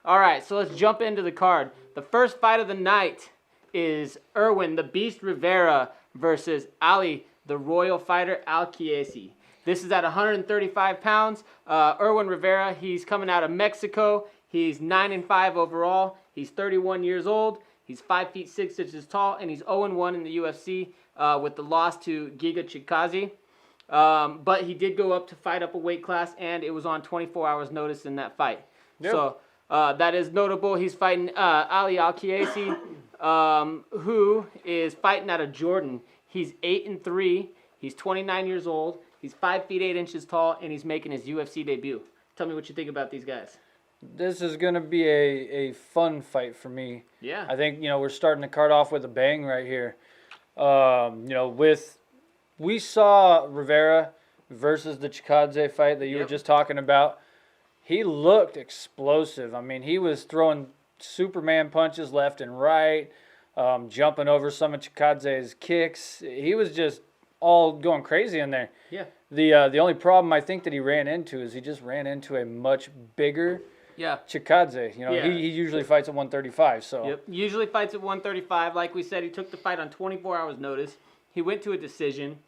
All right, so let's jump into the card. The first fight of the night is Irwin, the Beast Rivera, versus Ali, the Royal Fighter Alqaisi. This is at 135 pounds. Irwin Rivera, he's coming out of Mexico. He's 9-5 overall. He's 31 years old. He's 5 feet 6 inches tall, and he's 0-1 in the UFC with the loss to Giga Chikadze. But he did go up to fight up a weight class, and it was on 24 hours notice in that fight. Yep. So that is notable. He's fighting Ali Alqaisi, who is fighting out of Jordan. He's 8-3. He's 29 years old. He's 5 feet 8 inches tall, and he's making his UFC debut. Tell me what you think about these guys. This is going to be a fun fight for me. Yeah. I think, we're starting the card off with a bang right here. We saw Rivera versus the Chikadze fight that you were just talking about. He looked explosive. I mean, he was throwing Superman punches left and right, jumping over some of Chikadze's kicks. He was just all going crazy in there. Yeah. The only problem I think that he ran into is he just ran into a much bigger Chikadze. He usually fights at 135. So yep. Usually fights at 135. Like we said, he took the fight on 24 hours notice. He went to a decision.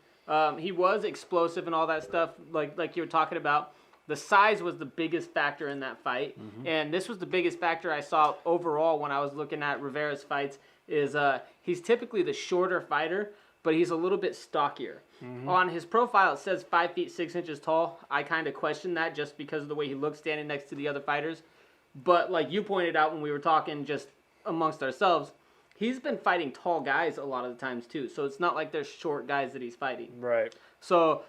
He was explosive and all that stuff, like you were talking about. The size was the biggest factor in that fight, and this was the biggest factor I saw overall when I was looking at Rivera's fights. Is he's typically the shorter fighter, but he's a little bit stockier. On his profile, it says 5 feet 6 inches tall. I kind of question that just because of the way he looks standing next to the other fighters. But like you pointed out when we were talking just amongst ourselves, he's been fighting tall guys a lot of the times too. So it's not like they're short guys that he's fighting. Right. So,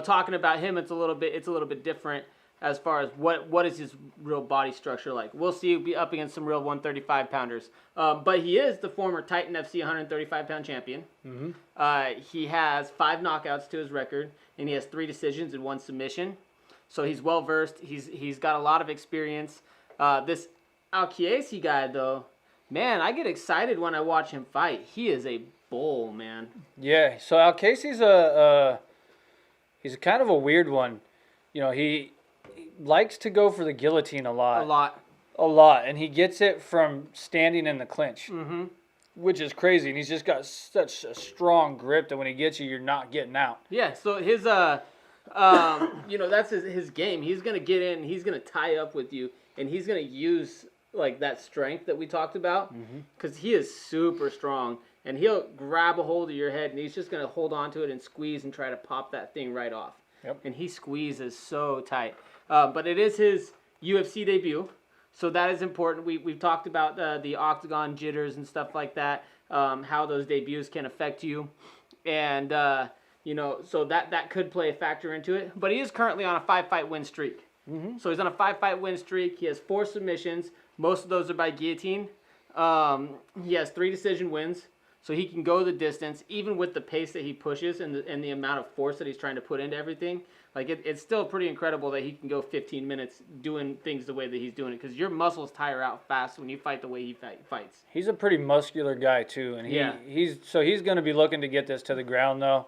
talking about him, it's a little bit different as far as what is his real body structure like. We'll see. He'll be up against some real 135 pounders. But he is the former Titan FC 135 pound champion. He has 5 knockouts to his record, and he has 3 decisions and 1 submission. So he's well versed. He's got a lot of experience. This Alqaisi guy, though, man, I get excited when I watch him fight. He is a bull, man. Yeah. So Alqaisi's he's kind of a weird one. He likes to go for the guillotine a lot. And he gets it from standing in the clinch, which is crazy. And he's just got such a strong grip that when he gets you, you're not getting out. Yeah, so his, that's his game. He's going to get in, he's going to tie up with you, and he's going to use, that strength that we talked about, because he is super strong. And he'll grab a hold of your head, and he's just going to hold on to it and squeeze and try to pop that thing right off. Yep. And he squeezes so tight. But it is his UFC debut, so that is important. We've talked about the octagon jitters and stuff like that, how those debuts can affect you. And, so that could play a factor into it. But he is currently on a 5-fight win streak. So he's on a 5-fight win streak. He has 4 submissions. Most of those are by guillotine. He has 3 decision wins. So he can go the distance, even with the pace that he pushes and the amount of force that he's trying to put into everything. It's still pretty incredible that he can go 15 minutes doing things the way that he's doing it, because your muscles tire out fast when you fight the way he fights. He's a pretty muscular guy too, and he's going to be looking to get this to the ground though.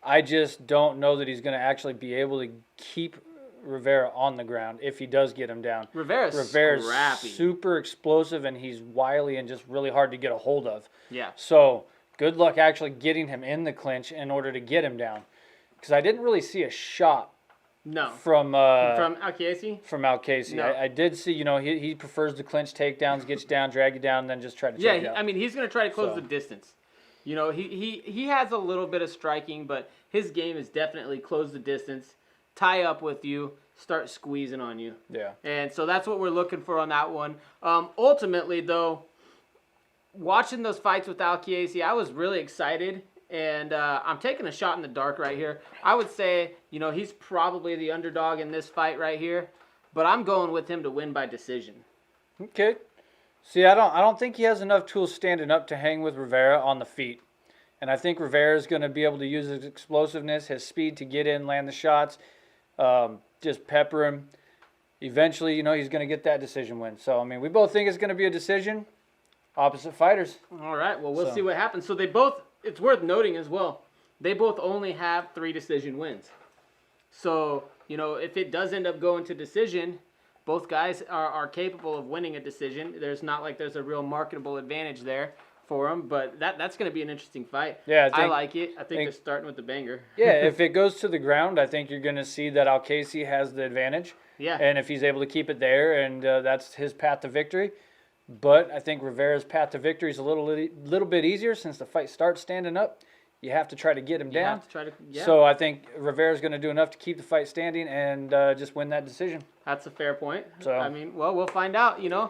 I just don't know that he's going to actually be able to keep Rivera on the ground if he does get him down. Rivera's scrappy. Super explosive, and he's wily and just really hard to get a hold of. Yeah. So good luck actually getting him in the clinch in order to get him down, because I didn't really see a shot. No. From Alqaisi? From Alqaisi. No. I did see, he prefers the clinch takedowns, get you down, drag you down, and then just try to check you out. I mean, he's going to try to close the distance. He has a little bit of striking, but his game is definitely close the distance, tie up with you, start squeezing on you. Yeah. And so that's what we're looking for on that one. Ultimately, though, watching those fights with Alqaisi, I was really excited. And I'm taking a shot in the dark right here. I would say, he's probably the underdog in this fight right here. But I'm going with him to win by decision. Okay. See, I don't think he has enough tools standing up to hang with Rivera on the feet. And I think Rivera is going to be able to use his explosiveness, his speed to get in, land the shots, just pepper him. Eventually, he's going to get that decision win. So, I mean, we both think it's going to be a decision. Opposite fighters. All right. Well, we'll see what happens. So they both, it's worth noting as well, they both only have 3 decision wins. So if it does end up going to decision, both guys are capable of winning a decision. There's not like there's a real marketable advantage there for them, but that's going to be an interesting fight. Yeah, I like it. I think they're starting with the banger. Yeah, if it goes to the ground, I think you're going to see that Alqaisi has the advantage. Yeah. And if he's able to keep it there, and that's his path to victory. But I think Rivera's path to victory is a little bit easier since the fight starts standing up. You have to try to get him down. So I think Rivera's going to do enough to keep the fight standing and just win that decision. That's a fair point. So we'll find out,